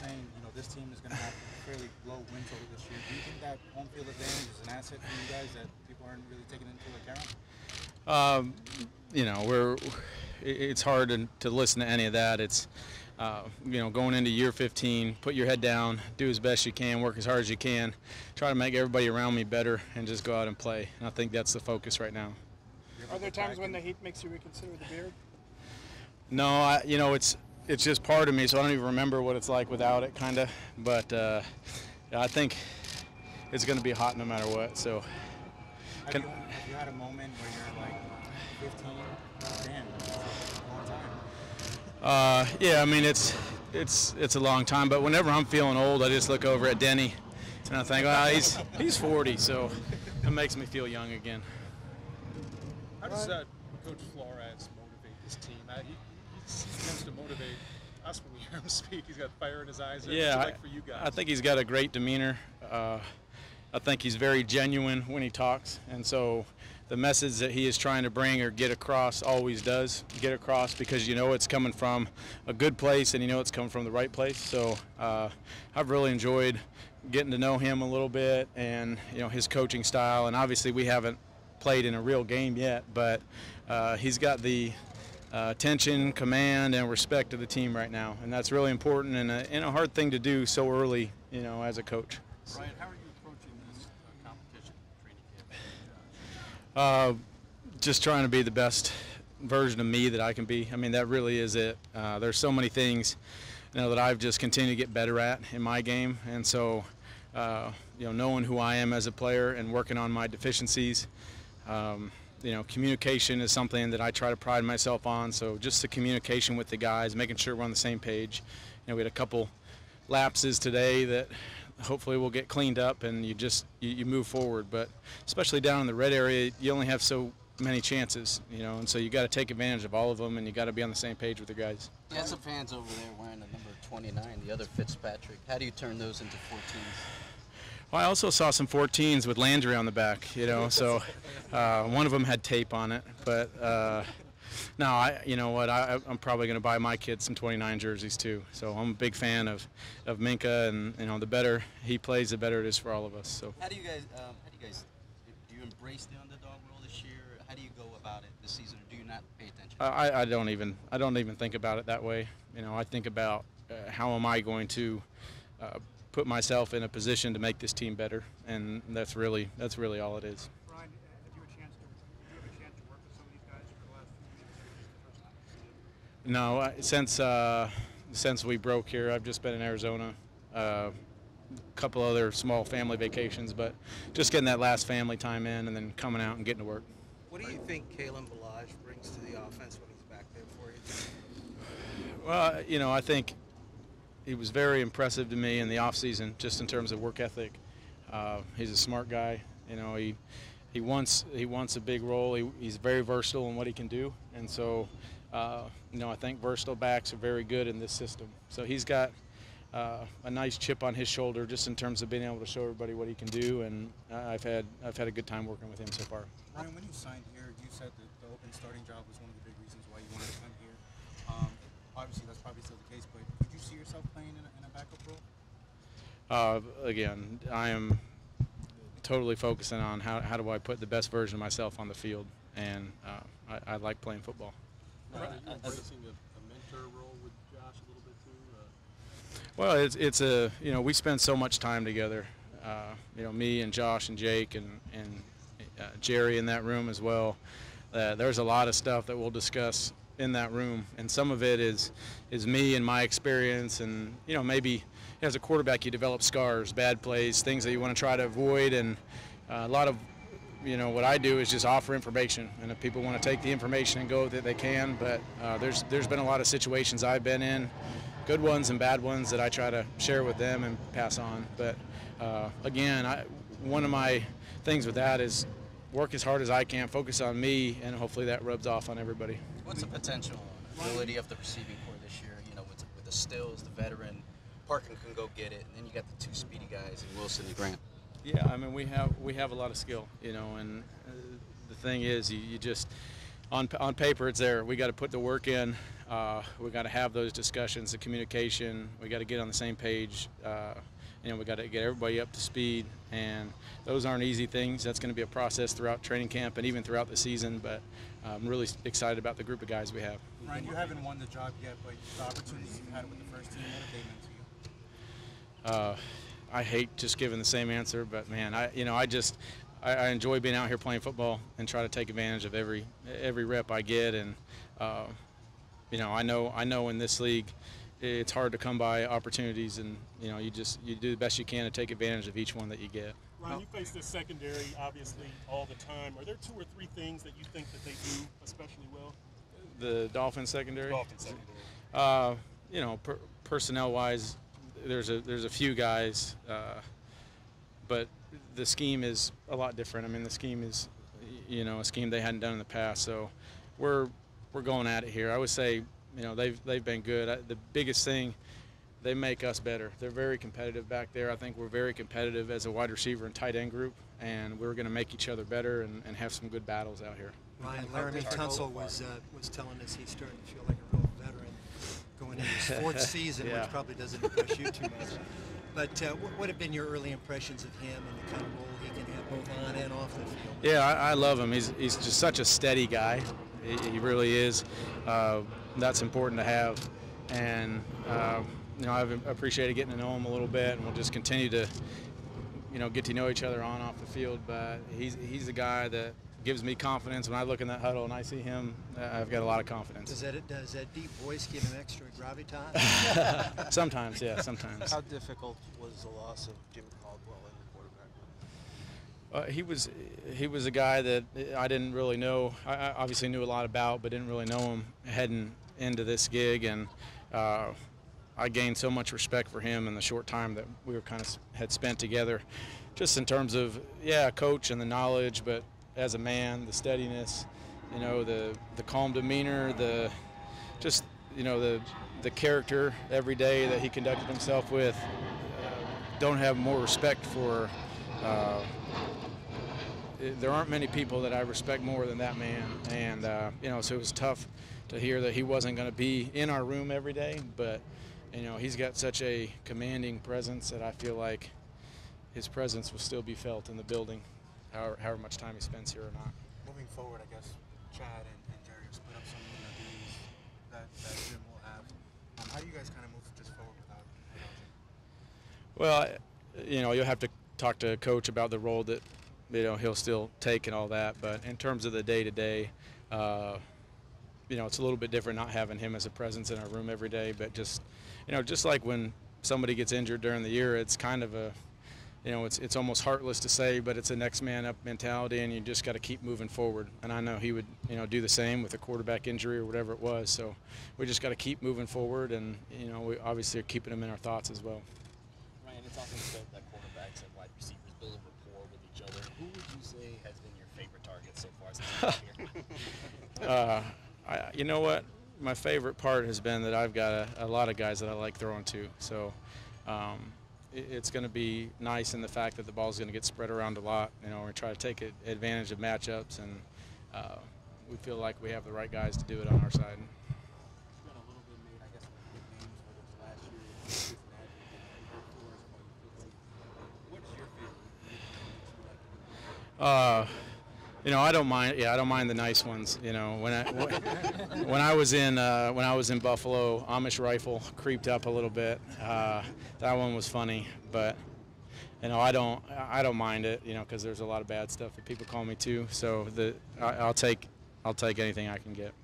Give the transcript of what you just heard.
saying, this team is going to have fairly low win total this year. Do you think that home field advantage is an asset for you guys that people aren't really taking into account? It's hard to listen to any of that. It's going into year 15, put your head down, do as best you can, work as hard as you can, try to make everybody around me better, and just go out and play. And I think that's the focus right now. Are there times when the heat makes you reconsider the beard? No, it's just part of me, so I don't even remember what it's like without it, kind of. But I think it's going to be hot no matter what. So. Have you had a moment where you're like 15? Damn, that's a long time. Yeah, I mean it's a long time, but whenever I'm feeling old, I just look over at Denny, and I think, well, he's 40, so it makes me feel young again. How does Coach Flores motivate this team? He seems to motivate us when we hear him speak. He's got fire in his eyes. Yeah, what's it like for you guys? I think he's got a great demeanor. I think he's very genuine when he talks, and so the message that he is trying to bring or get across always does get across, because it's coming from a good place and it's coming from the right place. So I've really enjoyed getting to know him a little bit, and his coaching style. And obviously we haven't played in a real game yet, but he's got the attention, command, and respect of the team right now, and that's really important and a hard thing to do so early, as a coach. Ryan, how are you approaching this competition training camp? Just trying to be the best version of me that I can be. I mean, that really is it. There's so many things, that I've just continued to get better at in my game, and so knowing who I am as a player and working on my deficiencies. Communication is something that I try to pride myself on. So just the communication with the guys, making sure we're on the same page. We had a couple lapses today that hopefully will get cleaned up, and you move forward. But especially down in the red area, you only have so many chances, and so you got to take advantage of all of them, and you got to be on the same page with the guys. You had some fans over there wearing the number 29, the other Fitzpatrick. How do you turn those into 14s? Well, I also saw some 14s with Landry on the back, so one of them had tape on it. But no, I'm probably going to buy my kids some 29 jerseys too. So I'm a big fan of Minka, and the better he plays, the better it is for all of us. So. How do you guys do you embrace the underdog role this year? How do you go about it this season, or do you not pay attention? I don't even think about it that way. I think about how am I going to put myself in a position to make this team better, and that's really all it is. Ryan, did you have a chance to work with some of these guys for the last few weeks? No, since we broke here, I've just been in Arizona, a couple other small family vacations, but just getting that last family time in and then coming out and getting to work. What do you think Kalen Ballage brings to the offense when he's back there for you? Well, I think he was very impressive to me in the offseason, just in terms of work ethic. He's a smart guy. He wants a big role. He's very versatile in what he can do, and so I think versatile backs are very good in this system. So he's got a nice chip on his shoulder, just in terms of being able to show everybody what he can do. And I've had a good time working with him so far. Ryan, when you signed here, you said that the open starting job was one of the big reasons why you wanted to come here. Obviously, that's probably still the case, but could you see yourself playing in a backup role? Again, I am totally focusing on how do I put the best version of myself on the field, and I like playing football. Are you embracing a mentor role with Josh a little bit too? Well, we spend so much time together. Me and Josh and Jake and Jerry in that room as well. There's a lot of stuff that we'll discuss in that room, and some of it is me and my experience, and maybe as a quarterback you develop scars, bad plays, things that you want to try to avoid, and a lot of what I do is just offer information, and if people want to take the information and go with it, they can. But there's been a lot of situations I've been in, good ones and bad ones, that I try to share with them and pass on. But again, one of my things with that is work as hard as I can, focus on me, and hopefully that rubs off on everybody. What's the potential ability of the receiving corps this year? With the Stills, the veteran, Parker can go get it, and then you got the two speedy guys in Wilson and Grant. Yeah, I mean we have a lot of skill, and the thing is, you just on paper it's there. We got to put the work in. We got to have those discussions, the communication. We got to get on the same page. We got to get everybody up to speed, and those aren't easy things. That's going to be a process throughout training camp and even throughout the season. But I'm really excited about the group of guys we have. Ryan, you haven't won the job yet, but the opportunities you've had with the first team, what have they meant to you? I hate just giving the same answer, but man, I I enjoy being out here playing football and try to take advantage of every rep I get. And I know in this league it's hard to come by opportunities, and you do the best you can to take advantage of each one that you get. Ryan, you face this secondary obviously all the time. Are there 2 or 3 things that you think that they do especially well? The Dolphins secondary. Dolphins secondary. Personnel-wise, there's a few guys, but the scheme is a lot different. I mean, the scheme is, a scheme they hadn't done in the past. So we're going at it here. I would say, they've been good. The biggest thing, they make us better. They're very competitive back there. I think we're very competitive as a wide receiver and tight end group, and we're going to make each other better and have some good battles out here. Ryan, Laramie Tunsil was telling us he's starting to feel like a real veteran going into his 4th season, Yeah. which probably doesn't impress you too much. But what have been your early impressions of him and the kind of role he can have both on and off the field? Yeah, I love him. He's just such a steady guy. He really is. That's important to have. And, I've appreciated getting to know him a little bit, and we'll just continue to, get to know each other on and off the field. But he's the guy that gives me confidence. When I look in that huddle and I see him, I've got a lot of confidence. Does that deep voice give him extra gravitas? Sometimes, yeah, sometimes. How difficult was the loss of Jimmy Caldwell in the quarterback? He was a guy that I didn't really know. I obviously knew a lot about, but didn't really know him heading into this gig. And I gained so much respect for him in the short time that we had spent together, just in terms of, coach and the knowledge, but as a man, the steadiness, the calm demeanor, the character every day that he conducted himself with. Don't have more respect for. There aren't many people that I respect more than that man, and so it was tough to hear that he wasn't going to be in our room every day, but he's got such a commanding presence that I feel like his presence will still be felt in the building, however much time he spends here or not. Moving forward, I guess Chad and Jerry will split up some of the duties that Jim will have. How do you guys kind of move just forward without Jim? Well, you'll have to talk to Coach about the role that he'll still take and all that. But in terms of the day-to-day, it's a little bit different not having him as a presence in our room every day. But just like when somebody gets injured during the year, it's kind of a it's almost heartless to say, but it's a next man up mentality, and you just got to keep moving forward. And I know he would, do the same with a quarterback injury or whatever it was. So we just got to keep moving forward, and we obviously are keeping him in our thoughts as well. Ryan, it's often said that quarterbacks and wide receivers build a rapport with each other. Who would you say has been your favorite target so far since you've been here? You know what? My favorite part has been that I've got a lot of guys that I like throwing to. So. It's going to be nice in the fact that the ball is going to get spread around a lot. We try to take advantage of matchups, and we feel like we have the right guys to do it on our side. You got a little bit made, I guess, with big games, whether it's last year or Cincinnati, what's your favorite? I don't mind. Yeah, I don't mind the nice ones. When I was in Buffalo, Amish rifle creeped up a little bit. That one was funny, but I don't mind it. Because there's a lot of bad stuff that people call me too. So I'll take anything I can get.